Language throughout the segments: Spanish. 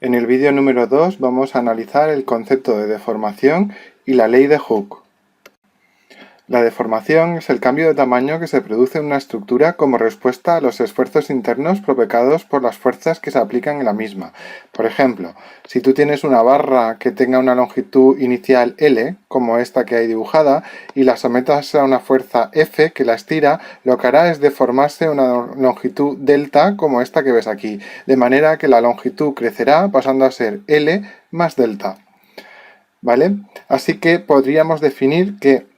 En el vídeo número 2 vamos a analizar el concepto de deformación y la ley de Hooke. La deformación es el cambio de tamaño que se produce en una estructura como respuesta a los esfuerzos internos provocados por las fuerzas que se aplican en la misma. Por ejemplo, si tú tienes una barra que tenga una longitud inicial L, como esta que hay dibujada, y la sometas a una fuerza F que la estira, lo que hará es deformarse una longitud delta como esta que ves aquí, de manera que la longitud crecerá pasando a ser L más delta. ¿Vale? Así que podríamos definir que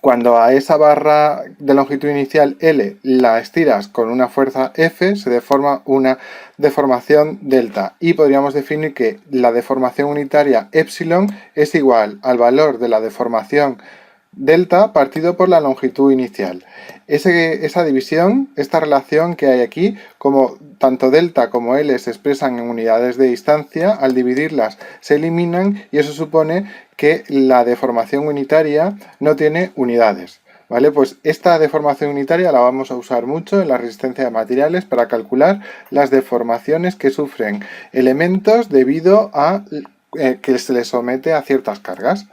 cuando a esa barra de longitud inicial L la estiras con una fuerza F, se deforma una deformación delta. Y podríamos definir que la deformación unitaria epsilon es igual al valor de la deformación delta partido por la longitud inicial. Esa división, esta relación que hay aquí, como tanto delta como L se expresan en unidades de distancia, al dividirlas se eliminan y eso supone que la deformación unitaria no tiene unidades. ¿Vale? Pues esta deformación unitaria la vamos a usar mucho en la resistencia de materiales para calcular las deformaciones que sufren elementos debido a que se les somete a ciertas cargas.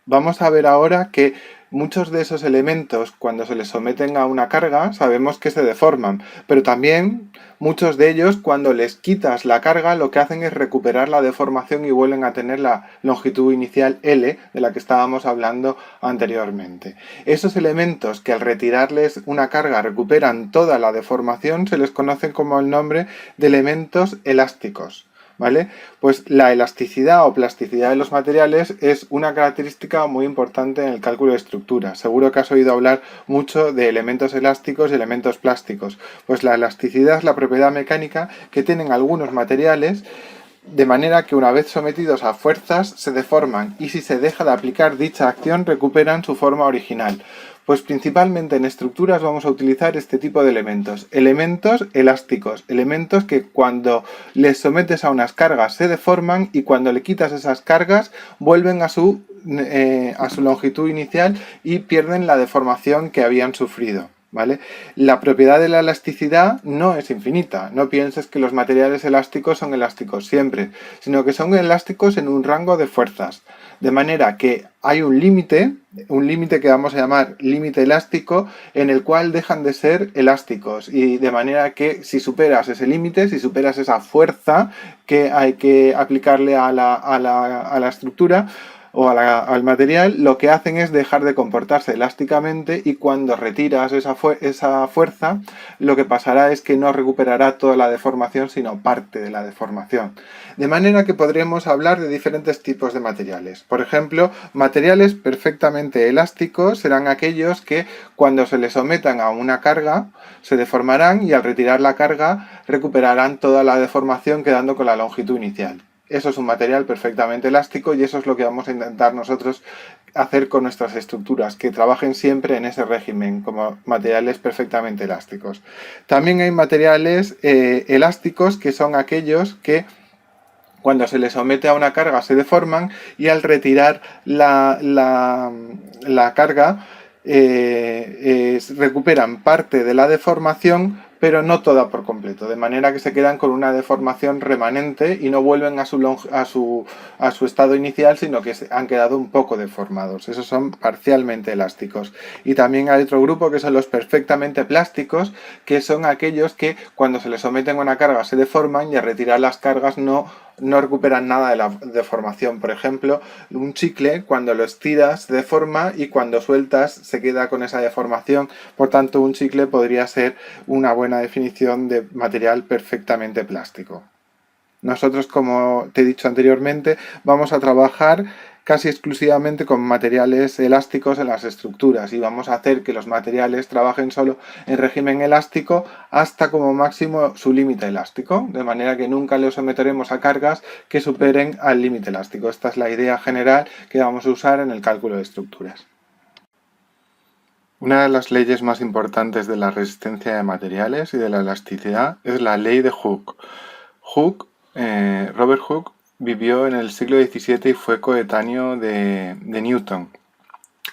Vamos a ver ahora que muchos de esos elementos, cuando se les someten a una carga, sabemos que se deforman, pero también muchos de ellos, cuando les quitas la carga, lo que hacen es recuperar la deformación y vuelven a tener la longitud inicial L, de la que estábamos hablando anteriormente. Esos elementos que al retirarles una carga recuperan toda la deformación, se les conoce como el nombre de elementos elásticos. ¿Vale? Pues la elasticidad o plasticidad de los materiales es una característica muy importante en el cálculo de estructura. Seguro que has oído hablar mucho de elementos elásticos y elementos plásticos. Pues la elasticidad es la propiedad mecánica que tienen algunos materiales, de manera que una vez sometidos a fuerzas se deforman y si se deja de aplicar dicha acción recuperan su forma original. Pues principalmente en estructuras vamos a utilizar este tipo de elementos. Elementos elásticos, elementos que cuando les sometes a unas cargas se deforman y cuando le quitas esas cargas vuelven a su longitud inicial y pierden la deformación que habían sufrido. ¿Vale? La propiedad de la elasticidad no es infinita. No pienses que los materiales elásticos son elásticos siempre, sino que son elásticos en un rango de fuerzas. De manera que hay un límite que vamos a llamar límite elástico, en el cual dejan de ser elásticos. Y de manera que si superas ese límite, si superas esa fuerza que hay que aplicarle a la estructura, o al material, lo que hacen es dejar de comportarse elásticamente y cuando retiras esa fuerza, lo que pasará es que no recuperará toda la deformación, sino parte de la deformación. De manera que podremos hablar de diferentes tipos de materiales. Por ejemplo, materiales perfectamente elásticos serán aquellos que cuando se les sometan a una carga se deformarán y al retirar la carga recuperarán toda la deformación quedando con la longitud inicial. Eso es un material perfectamente elástico y eso es lo que vamos a intentar nosotros hacer con nuestras estructuras, que trabajen siempre en ese régimen como materiales perfectamente elásticos. También hay materiales elásticos que son aquellos que cuando se les somete a una carga se deforman y al retirar la carga recuperan parte de la deformación pero no toda por completo, de manera que se quedan con una deformación remanente y no vuelven a su estado inicial, sino que han quedado un poco deformados. Esos son parcialmente elásticos. Y también hay otro grupo que son los perfectamente plásticos, que son aquellos que cuando se les someten a una carga se deforman y al retirar las cargas no recuperan nada de la deformación. Por ejemplo, un chicle cuando lo estiras se deforma y cuando sueltas se queda con esa deformación. Por tanto, un chicle podría ser una buena definición de material perfectamente plástico. Nosotros, como te he dicho anteriormente, vamos a trabajar casi exclusivamente con materiales elásticos en las estructuras y vamos a hacer que los materiales trabajen solo en régimen elástico hasta como máximo su límite elástico, de manera que nunca los someteremos a cargas que superen al límite elástico. Esta es la idea general que vamos a usar en el cálculo de estructuras. Una de las leyes más importantes de la resistencia de materiales y de la elasticidad es la ley de Hooke. Robert Hooke vivió en el siglo XVII y fue coetáneo de Newton.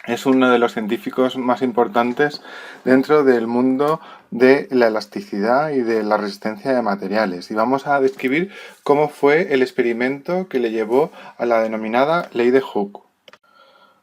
Es uno de los científicos más importantes dentro del mundo de la elasticidad y de la resistencia de materiales. Y vamos a describir cómo fue el experimento que le llevó a la denominada ley de Hooke.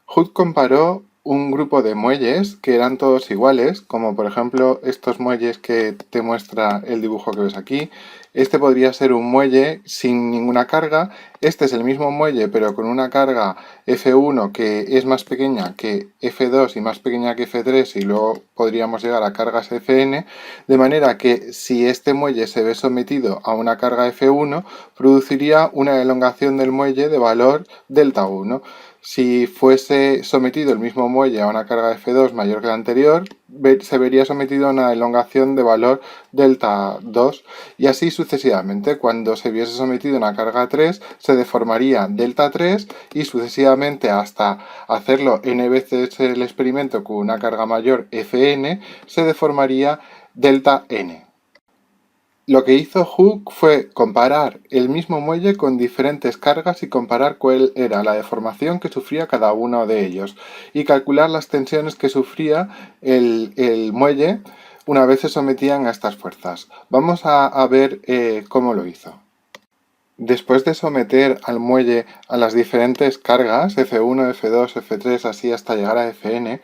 Hooke comparó un grupo de muelles que eran todos iguales, como por ejemplo estos muelles que te muestra el dibujo que ves aquí. Este podría ser un muelle sin ninguna carga. Este es el mismo muelle pero con una carga F1 que es más pequeña que F2 y más pequeña que F3 y luego podríamos llegar a cargas Fn, de manera que si este muelle se ve sometido a una carga F1 produciría una elongación del muelle de valor delta 1. Si fuese sometido el mismo muelle a una carga F2 mayor que la anterior, se vería sometido a una elongación de valor delta 2 y así sucesivamente. Cuando se viese sometido a una carga 3, se deformaría delta 3 y sucesivamente hasta hacerlo n veces el experimento con una carga mayor Fn, se deformaría delta n. Lo que hizo Hooke fue comparar el mismo muelle con diferentes cargas y comparar cuál era la deformación que sufría cada uno de ellos y calcular las tensiones que sufría el muelle una vez se sometían a estas fuerzas. Vamos a ver cómo lo hizo. Después de someter al muelle a las diferentes cargas, F1, F2, F3, así hasta llegar a Fn,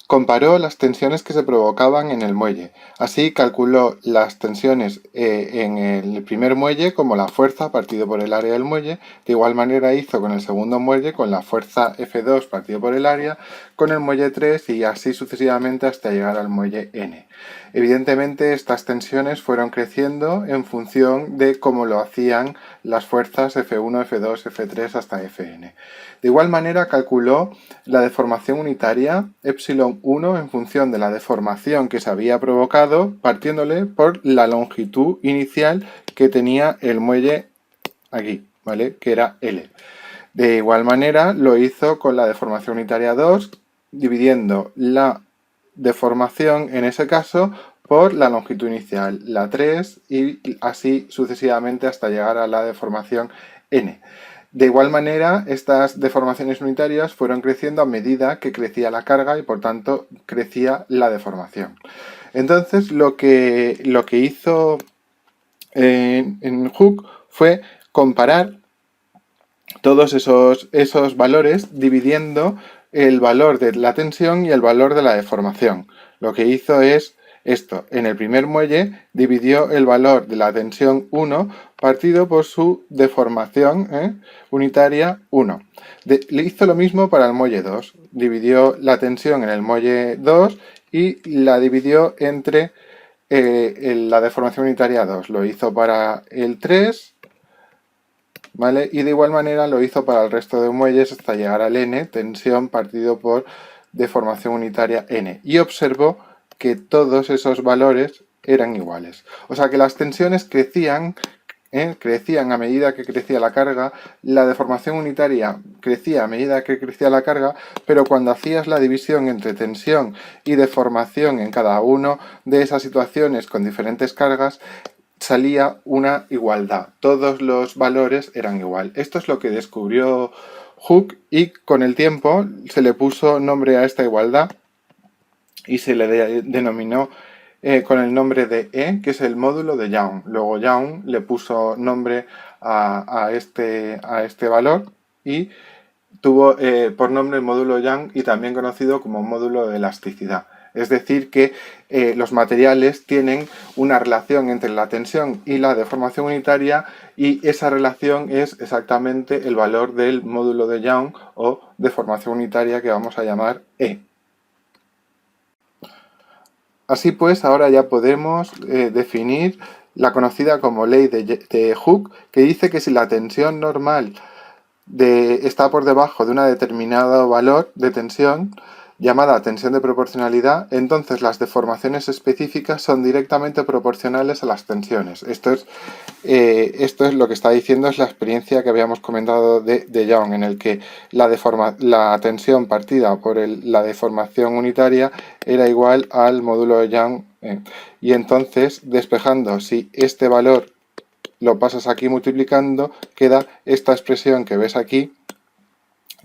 comparó las tensiones que se provocaban en el muelle. Así calculó las tensiones en el primer muelle como la fuerza partido por el área del muelle. De igual manera hizo con el segundo muelle con la fuerza F2 partido por el área, con el muelle 3 y así sucesivamente hasta llegar al muelle N. Evidentemente estas tensiones fueron creciendo en función de cómo lo hacían las fuerzas F1, F2, F3 hasta Fn. De igual manera calculó la deformación unitaria ε1 en función de la deformación que se había provocado partiéndole por la longitud inicial que tenía el muelle aquí, ¿vale? Que era L. De igual manera lo hizo con la deformación unitaria 2, dividiendo la deformación en ese caso por la longitud inicial, la 3, y así sucesivamente hasta llegar a la deformación n. De igual manera, estas deformaciones unitarias fueron creciendo a medida que crecía la carga y por tanto crecía la deformación. Entonces lo que hizo en Hooke fue comparar todos esos valores dividiendo el valor de la tensión y el valor de la deformación. Lo que hizo es esto. En el primer muelle dividió el valor de la tensión 1 partido por su deformación unitaria 1. Le hizo lo mismo para el muelle 2. Dividió la tensión en el muelle 2 y la dividió entre la deformación unitaria 2. Lo hizo para el 3. ¿Vale? Y de igual manera lo hizo para el resto de muelles hasta llegar al n, tensión partido por deformación unitaria n. Y observó que todos esos valores eran iguales. O sea que las tensiones crecían a medida que crecía la carga, la deformación unitaria crecía a medida que crecía la carga, pero cuando hacías la división entre tensión y deformación en cada una de esas situaciones con diferentes cargas, salía una igualdad. Todos los valores eran igual. Esto es lo que descubrió Hooke y con el tiempo se le puso nombre a esta igualdad y se le denominó con el nombre de E, que es el módulo de Young. Luego Young le puso nombre a este valor y tuvo por nombre el módulo Young y también conocido como módulo de elasticidad. Es decir que los materiales tienen una relación entre la tensión y la deformación unitaria y esa relación es exactamente el valor del módulo de Young o deformación unitaria que vamos a llamar E. Así pues, ahora ya podemos definir la conocida como ley de Hooke, que dice que si la tensión normal está por debajo de un determinado valor de tensión, llamada tensión de proporcionalidad, entonces las deformaciones específicas son directamente proporcionales a las tensiones. Esto es lo que está diciendo, es la experiencia que habíamos comentado de Young, en el que la tensión partida por la deformación unitaria era igual al módulo de Young. Y entonces, despejando, si este valor lo pasas aquí multiplicando, queda esta expresión que ves aquí,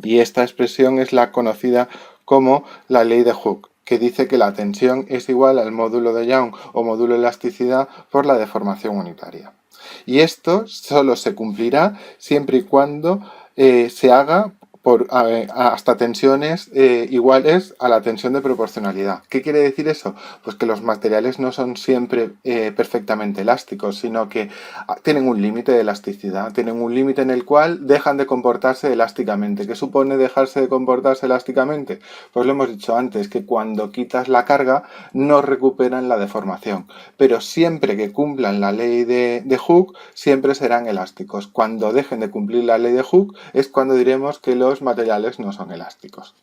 y esta expresión es la conocida como la ley de Hooke. que dice que la tensión es igual al módulo de Young o módulo de elasticidad por la deformación unitaria. Y esto solo se cumplirá siempre y cuando se haga hasta tensiones iguales a la tensión de proporcionalidad. ¿Qué quiere decir eso? Pues que los materiales no son siempre perfectamente elásticos, sino que tienen un límite de elasticidad, tienen un límite en el cual dejan de comportarse elásticamente. ¿Qué supone dejarse de comportarse elásticamente? Pues lo hemos dicho antes, que cuando quitas la carga no recuperan la deformación, pero siempre que cumplan la ley de Hooke, siempre serán elásticos. Cuando dejen de cumplir la ley de Hooke es cuando diremos que los materiales no son elásticos.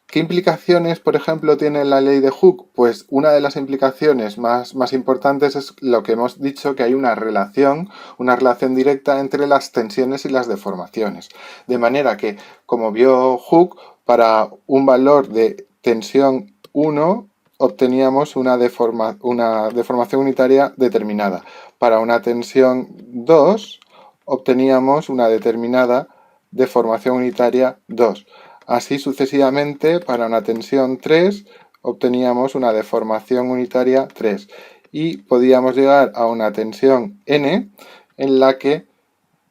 ¿Qué implicaciones, por ejemplo, tiene la ley de Hooke? Pues una de las implicaciones más importantes es lo que hemos dicho, que hay una relación directa entre las tensiones y las deformaciones. De manera que, como vio Hooke, para un valor de tensión 1 obteníamos una deformación unitaria determinada. Para una tensión 2 obteníamos una determinada deformación unitaria 2. Así sucesivamente, para una tensión 3 obteníamos una deformación unitaria 3 y podíamos llegar a una tensión n en la que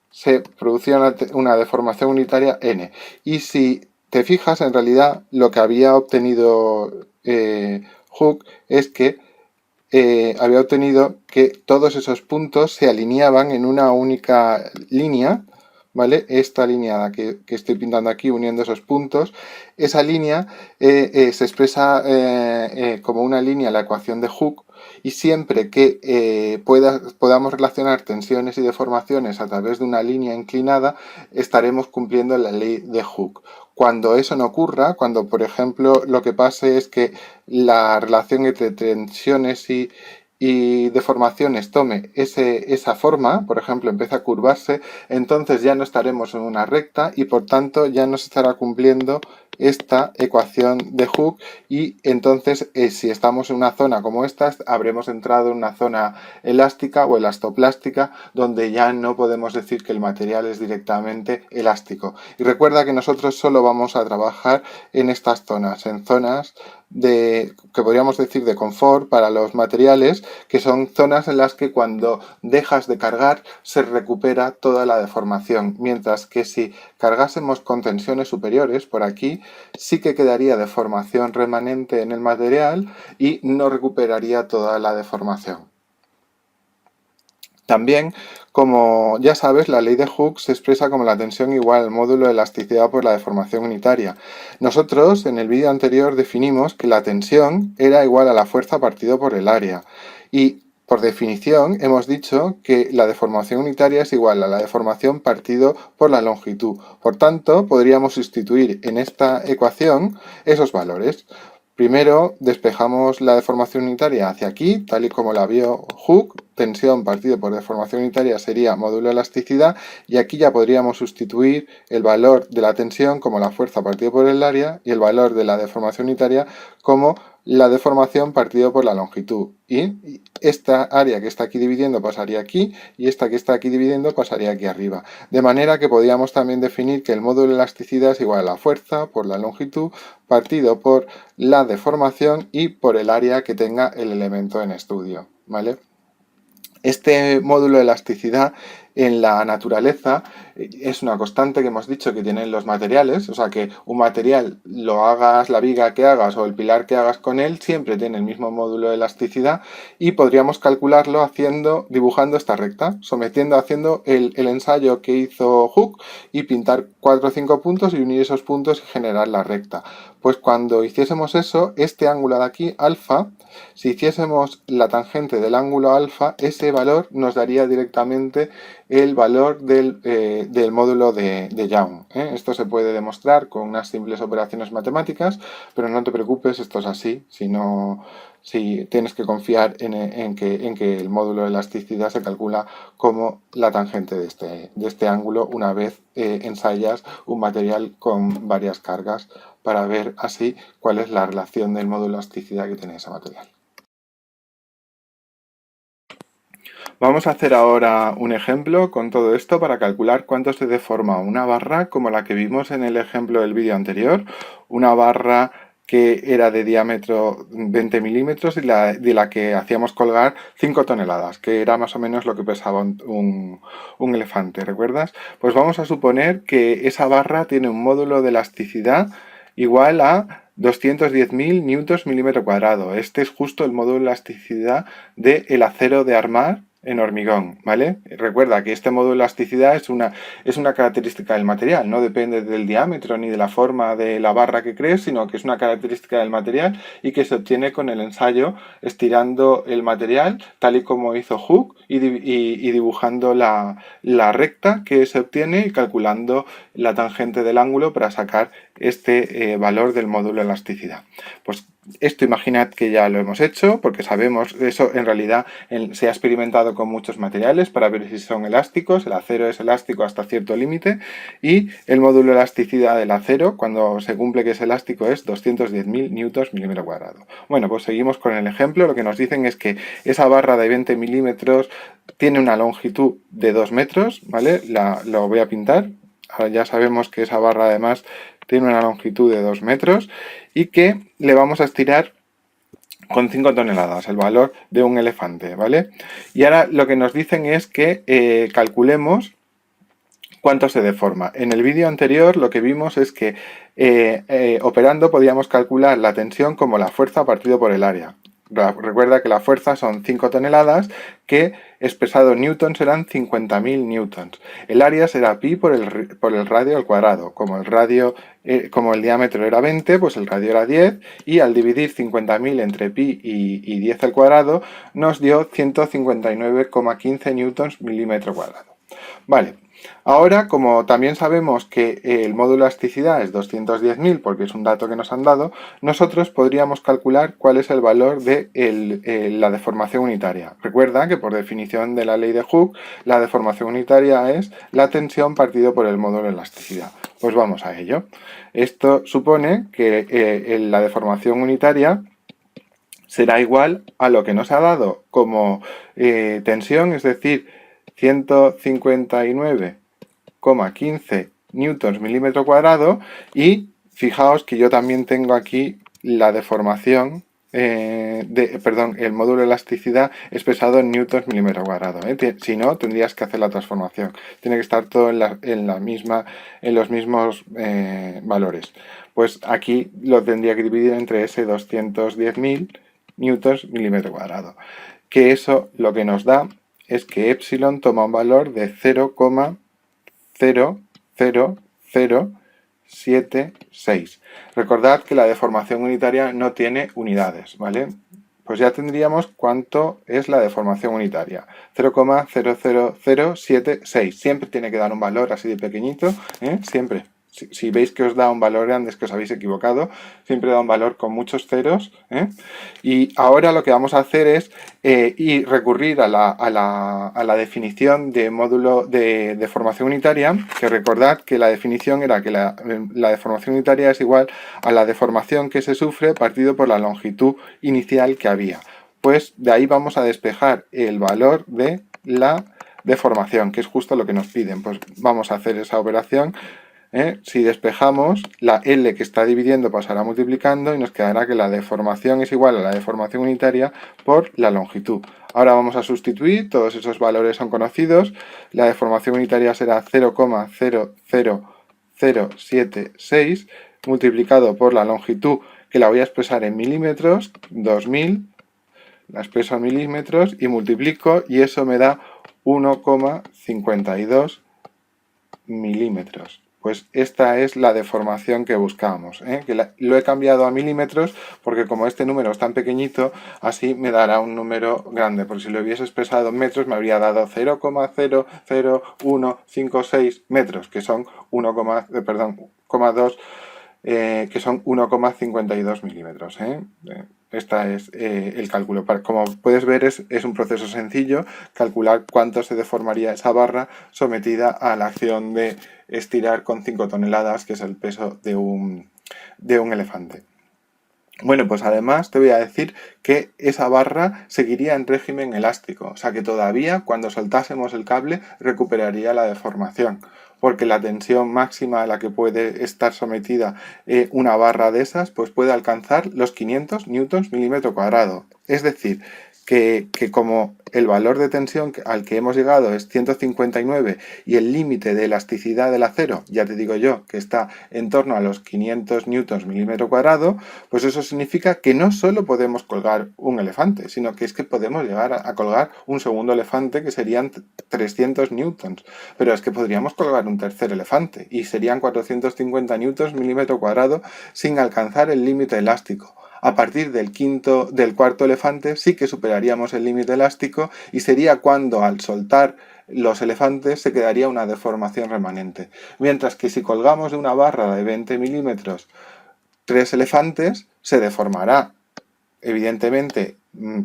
se producía una deformación unitaria n. Y si te fijas, en realidad lo que había obtenido Hooke es que había obtenido que todos esos puntos se alineaban en una única línea, ¿vale? Esta línea que estoy pintando aquí uniendo esos puntos, esa línea se expresa como una línea en la ecuación de Hooke, y siempre que podamos relacionar tensiones y deformaciones a través de una línea inclinada, estaremos cumpliendo la ley de Hooke. Cuando eso no ocurra, cuando por ejemplo lo que pase es que la relación entre tensiones y deformaciones tome esa forma, por ejemplo, empieza a curvarse, entonces ya no estaremos en una recta y por tanto ya no se estará cumpliendo esta ecuación de Hooke, y entonces si estamos en una zona como esta, habremos entrado en una zona elástica o elastoplástica, donde ya no podemos decir que el material es directamente elástico. Y recuerda que nosotros solo vamos a trabajar en estas zonas, en zonas que podríamos decir de confort para los materiales, que son zonas en las que cuando dejas de cargar se recupera toda la deformación, mientras que si cargásemos con tensiones superiores por aquí, sí que quedaría deformación remanente en el material y no recuperaría toda la deformación. También, como ya sabes, la ley de Hooke se expresa como la tensión igual al módulo de elasticidad por la deformación unitaria. Nosotros, en el vídeo anterior, definimos que la tensión era igual a la fuerza partido por el área. Y, por definición, hemos dicho que la deformación unitaria es igual a la deformación partido por la longitud. Por tanto, podríamos sustituir en esta ecuación esos valores. Primero despejamos la deformación unitaria hacia aquí, tal y como la vio Hooke. Tensión partido por deformación unitaria sería módulo de elasticidad, y aquí ya podríamos sustituir el valor de la tensión como la fuerza partido por el área y el valor de la deformación unitaria como la deformación partido por la longitud. Y esta área que está aquí dividiendo pasaría aquí, y esta que está aquí dividiendo pasaría aquí arriba. De manera que podríamos también definir que el módulo de elasticidad es igual a la fuerza por la longitud partido por la deformación y por el área que tenga el elemento en estudio, ¿vale? Este módulo de elasticidad en la naturaleza es una constante que hemos dicho que tienen los materiales, o sea que un material, lo hagas, la viga que hagas o el pilar que hagas con él, siempre tiene el mismo módulo de elasticidad, y podríamos calcularlo dibujando esta recta, haciendo el ensayo que hizo Hooke y pintar 4 o 5 puntos y unir esos puntos y generar la recta. Pues cuando hiciésemos eso, este ángulo de aquí, alfa, si hiciésemos la tangente del ángulo alfa, ese valor nos daría directamente el valor del módulo de Young. Esto se puede demostrar con unas simples operaciones matemáticas, pero no te preocupes, esto es así, si tienes que confiar en que el módulo de elasticidad se calcula como la tangente de este ángulo una vez ensayas un material con varias cargas para ver así cuál es la relación del módulo de elasticidad que tiene ese material. Vamos a hacer ahora un ejemplo con todo esto para calcular cuánto se deforma una barra como la que vimos en el ejemplo del vídeo anterior, una barra que era de diámetro 20 milímetros y de la que hacíamos colgar 5 toneladas, que era más o menos lo que pesaba un elefante, ¿recuerdas? Pues vamos a suponer que esa barra tiene un módulo de elasticidad igual a 210.000 newtons milímetro cuadrado. Este es justo el módulo de elasticidad del acero de armar en hormigón, ¿vale? Recuerda que este módulo de elasticidad es una característica del material, no depende del diámetro ni de la forma de la barra que crees, sino que es una característica del material y que se obtiene con el ensayo estirando el material tal y como hizo Hooke y dibujando la recta que se obtiene y calculando la tangente del ángulo para sacar este valor del módulo de elasticidad. Pues esto imaginad que ya lo hemos hecho porque sabemos, eso en realidad se ha experimentado con muchos materiales para ver si son elásticos. El acero es elástico hasta cierto límite y el módulo de elasticidad del acero cuando se cumple que es elástico es 210.000 newtons milímetro cuadrado. Bueno, pues seguimos con el ejemplo. Lo que nos dicen es que esa barra de 20 milímetros tiene una longitud de 2 metros, ¿vale? Lo voy a pintar. Ahora ya sabemos que esa barra además tiene una longitud de 2 metros y que le vamos a estirar con 5 toneladas, el valor de un elefante, ¿vale? Y ahora lo que nos dicen es que calculemos cuánto se deforma. En el vídeo anterior lo que vimos es que operando podíamos calcular la tensión como la fuerza partido por el área. Recuerda que la fuerza son 5 toneladas que expresado en newtons serán 50.000 newtons. El área será pi por el radio al cuadrado. Como el diámetro era 20, pues el radio era 10 y al dividir 50.000 entre pi y 10 al cuadrado nos dio 159,15 newtons milímetro cuadrado. Vale. Ahora, como también sabemos que el módulo de elasticidad es 210.000 porque es un dato que nos han dado, nosotros podríamos calcular cuál es el valor de la deformación unitaria. Recuerda que por definición de la ley de Hooke, la deformación unitaria es la tensión partido por el módulo de elasticidad. Pues vamos a ello. Esto supone que la deformación unitaria será igual a lo que nos ha dado como tensión, es decir, 159,15 newtons milímetro cuadrado y fijaos que yo también tengo aquí la deformación, el módulo de elasticidad expresado en newtons milímetro cuadrado. Si no, tendrías que hacer la transformación. Tiene que estar todo en los mismos valores. Pues aquí lo tendría que dividir entre ese 210.000 newtons milímetro cuadrado. Que eso lo que nos da es que epsilon toma un valor de 0,00076. Recordad que la deformación unitaria no tiene unidades, ¿vale? Pues ya tendríamos cuánto es la deformación unitaria. 0,00076. Siempre tiene que dar un valor así de pequeñito, siempre. Si veis que os da un valor grande es que os habéis equivocado, siempre da un valor con muchos ceros. Y ahora lo que vamos a hacer es recurrir a la definición de módulo de deformación unitaria, que recordad que la definición era que la deformación unitaria es igual a la deformación que se sufre partido por la longitud inicial que había. Pues de ahí vamos a despejar el valor de la deformación, que es justo lo que nos piden. Pues vamos a hacer esa operación. Si despejamos, la L que está dividiendo pasará multiplicando y nos quedará que la deformación es igual a la deformación unitaria por la longitud. Ahora vamos a sustituir, todos esos valores son conocidos. La deformación unitaria será 0,00076 multiplicado por la longitud, que la voy a expresar en milímetros, 2000, la expreso en milímetros y multiplico y eso me da 1,52 milímetros. Pues esta es la deformación que buscamos, ¿eh? Lo he cambiado a milímetros porque como este número es tan pequeñito, así me dará un número grande, porque si lo hubiese expresado en metros me habría dado 0,00156 metros, que son 1,2 que son 1,52 milímetros. Este es el cálculo. Como puedes ver, es un proceso sencillo calcular cuánto se deformaría esa barra sometida a la acción de estirar con 5 toneladas, que es el peso de un elefante. Bueno, pues además te voy a decir que esa barra seguiría en régimen elástico, o sea que todavía cuando soltásemos el cable recuperaría la deformación, porque la tensión máxima a la que puede estar sometida una barra de esas, pues puede alcanzar los 500 newtons milímetro cuadrado. Es decir, que como el valor de tensión al que hemos llegado es 159 y el límite de elasticidad del acero, ya te digo yo, que está en torno a los 500 newtons milímetro cuadrado, pues eso significa que no solo podemos colgar un elefante, sino que es que podemos llegar a colgar un segundo elefante, que serían 300 newtons, pero es que podríamos colgar un tercer elefante y serían 450 newtons milímetro cuadrado sin alcanzar el límite elástico. A partir del cuarto elefante sí que superaríamos el límite elástico y sería cuando al soltar los elefantes se quedaría una deformación remanente. Mientras que si colgamos de una barra de 20 milímetros 3 elefantes, se deformará evidentemente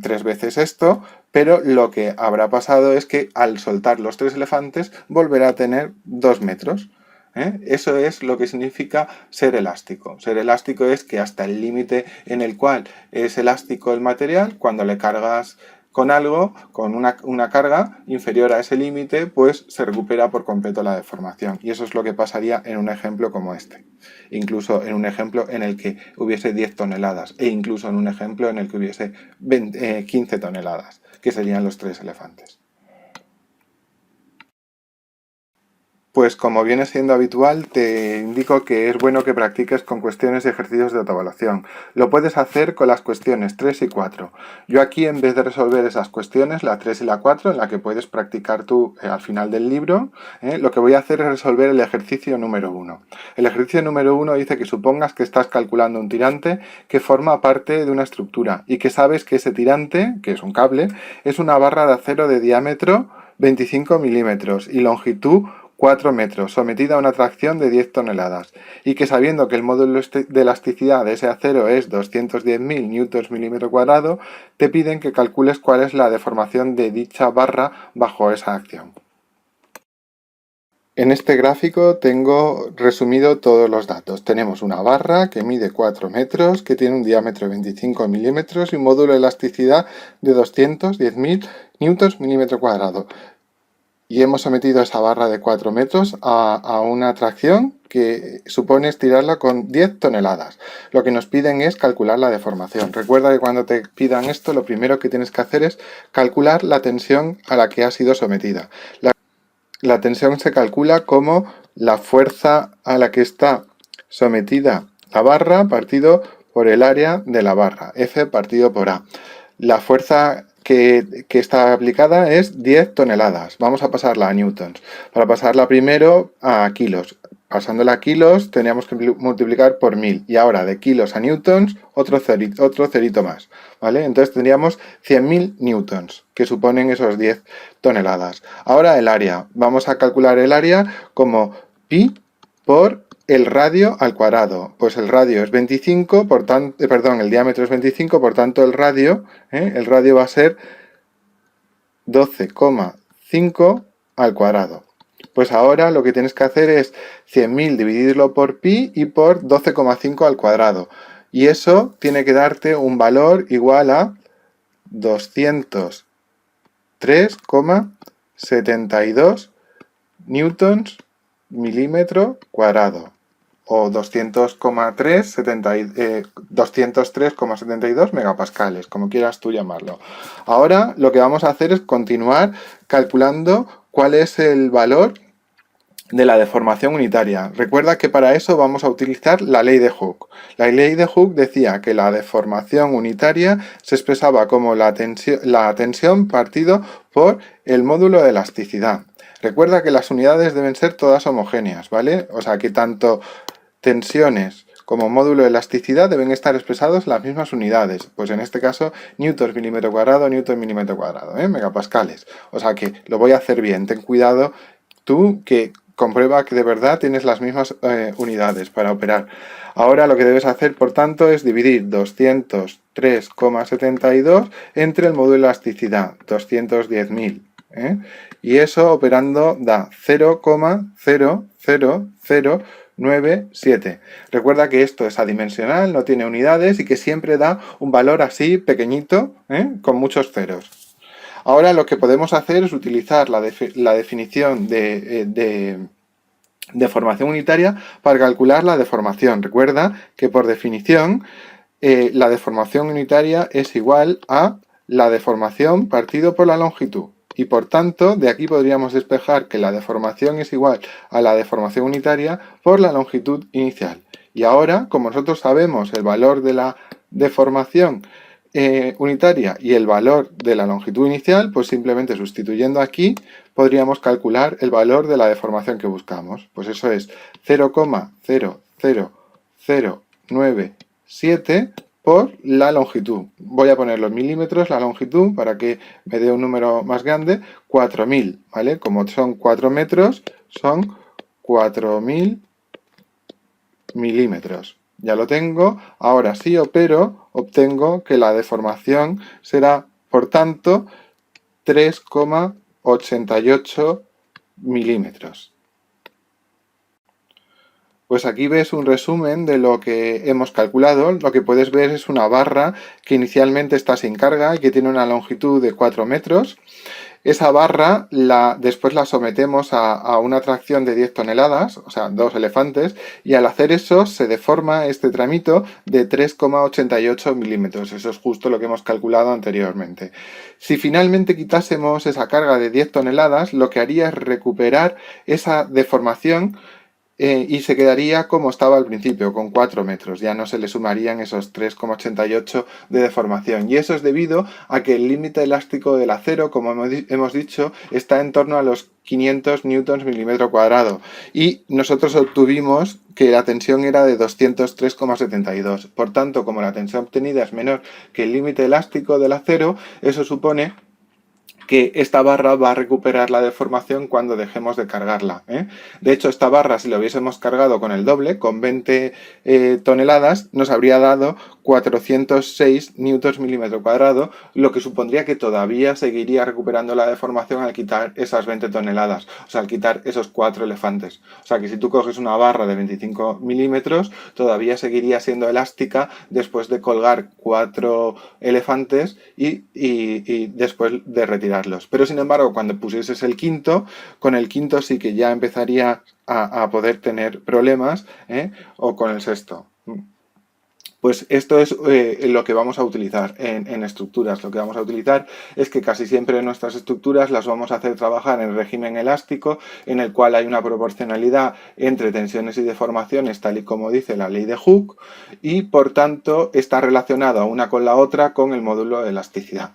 3 veces esto, pero lo que habrá pasado es que al soltar los 3 elefantes volverá a tener 2 metros. Eso es lo que significa ser elástico. Ser elástico es que hasta el límite en el cual es elástico el material, cuando le cargas con algo, con una carga inferior a ese límite, pues se recupera por completo la deformación. Y eso es lo que pasaría en un ejemplo como este. Incluso en un ejemplo en el que hubiese 10 toneladas e incluso en un ejemplo en el que hubiese 15 toneladas, que serían los 3 elefantes. Pues como viene siendo habitual, te indico que es bueno que practiques con cuestiones y ejercicios de autoevaluación. Lo puedes hacer con las cuestiones 3 y 4. Yo aquí, en vez de resolver esas cuestiones, la 3 y la 4, en la que puedes practicar tú al final del libro, lo que voy a hacer es resolver el ejercicio número 1. El ejercicio número 1 dice que supongas que estás calculando un tirante que forma parte de una estructura y que sabes que ese tirante, que es un cable, es una barra de acero de diámetro 25 milímetros y longitud 4 metros, sometida a una tracción de 10 toneladas, y que sabiendo que el módulo de elasticidad de ese acero es 210.000 newtons milímetro cuadrado, te piden que calcules cuál es la deformación de dicha barra bajo esa acción. En este gráfico tengo resumido todos los datos. Tenemos una barra que mide 4 metros, que tiene un diámetro de 25 milímetros y un módulo de elasticidad de 210.000 newtons milímetro cuadrado. Y hemos sometido esa barra de 4 metros a una tracción que supone estirarla con 10 toneladas. Lo que nos piden es calcular la deformación. Recuerda que cuando te pidan esto, lo primero que tienes que hacer es calcular la tensión a la que ha sido sometida. La tensión se calcula como la fuerza a la que está sometida la barra partido por el área de la barra, F partido por A. La fuerza que está aplicada es 10 toneladas. Vamos a pasarla a newtons. Para pasarla primero a kilos. Pasándola a kilos teníamos que multiplicar por 1000. Y ahora de kilos a newtons otro cerito más. ¿Vale? Entonces tendríamos 100.000 newtons, que suponen esos 10 toneladas. Ahora el área. Vamos a calcular el área como pi por el radio al cuadrado. Pues el radio es 25, el diámetro es 25, por tanto el radio va a ser 12,5 al cuadrado. Pues ahora lo que tienes que hacer es 100.000 dividirlo por pi y por 12,5 al cuadrado. Y eso tiene que darte un valor igual a 203,72 newtons milímetro cuadrado. O 203,72 megapascales, como quieras tú llamarlo. Ahora lo que vamos a hacer es continuar calculando cuál es el valor de la deformación unitaria. Recuerda que para eso vamos a utilizar la ley de Hooke. La ley de Hooke decía que la deformación unitaria se expresaba como la tensión partido por el módulo de elasticidad. Recuerda que las unidades deben ser todas homogéneas, ¿vale? O sea que tanto tensiones como módulo de elasticidad deben estar expresados en las mismas unidades. Pues en este caso, newtons milímetro cuadrado, newton milímetro cuadrado, megapascales. O sea que lo voy a hacer bien. Ten cuidado tú que comprueba que de verdad tienes las mismas unidades para operar. Ahora lo que debes hacer, por tanto, es dividir 203,72 entre el módulo de elasticidad, 210.000. Y eso operando da 0,00097. Recuerda que esto es adimensional, no tiene unidades y que siempre da un valor así pequeñito, con muchos ceros. Ahora lo que podemos hacer es utilizar la definición de deformación unitaria para calcular la deformación. Recuerda que por definición la deformación unitaria es igual a la deformación partido por la longitud. Y por tanto, de aquí podríamos despejar que la deformación es igual a la deformación unitaria por la longitud inicial. Y ahora, como nosotros sabemos el valor de la deformación unitaria y el valor de la longitud inicial, pues simplemente sustituyendo aquí podríamos calcular el valor de la deformación que buscamos. Pues eso es 0,00097 por la longitud. Voy a poner los milímetros, la longitud, para que me dé un número más grande, 4.000, ¿vale? Como son 4 metros, son 4.000 milímetros. Ya lo tengo. Ahora si opero, obtengo que la deformación será, por tanto, 3,88 milímetros. Pues aquí ves un resumen de lo que hemos calculado. Lo que puedes ver es una barra que inicialmente está sin carga y que tiene una longitud de 4 metros. Esa barra después la sometemos a una tracción de 10 toneladas, o sea, 2 elefantes, y al hacer eso se deforma este tramito de 3,88 milímetros. Eso es justo lo que hemos calculado anteriormente. Si finalmente quitásemos esa carga de 10 toneladas, lo que haría es recuperar esa deformación y se quedaría como estaba al principio, con 4 metros. Ya no se le sumarían esos 3,88 de deformación. Y eso es debido a que el límite elástico del acero, como hemos dicho, está en torno a los 500 newtons milímetro cuadrado. Y nosotros obtuvimos que la tensión era de 203,72. Por tanto, como la tensión obtenida es menor que el límite elástico del acero, eso supone que esta barra va a recuperar la deformación cuando dejemos de cargarla. De hecho, esta barra, si la hubiésemos cargado con el doble, con 20 toneladas, nos habría dado 406 newtons milímetro cuadrado, lo que supondría que todavía seguiría recuperando la deformación al quitar esas 20 toneladas, o sea, al quitar esos 4 elefantes. O sea, que si tú coges una barra de 25 milímetros, todavía seguiría siendo elástica después de colgar 4 elefantes y después de retirar. Pero sin embargo, cuando pusieses el quinto, con el quinto sí que ya empezaría a poder tener problemas, o con el sexto. Pues esto es lo que vamos a utilizar en estructuras. Lo que vamos a utilizar es que casi siempre nuestras estructuras las vamos a hacer trabajar en régimen elástico, en el cual hay una proporcionalidad entre tensiones y deformaciones, tal y como dice la ley de Hooke, y por tanto está relacionada una con la otra con el módulo de elasticidad.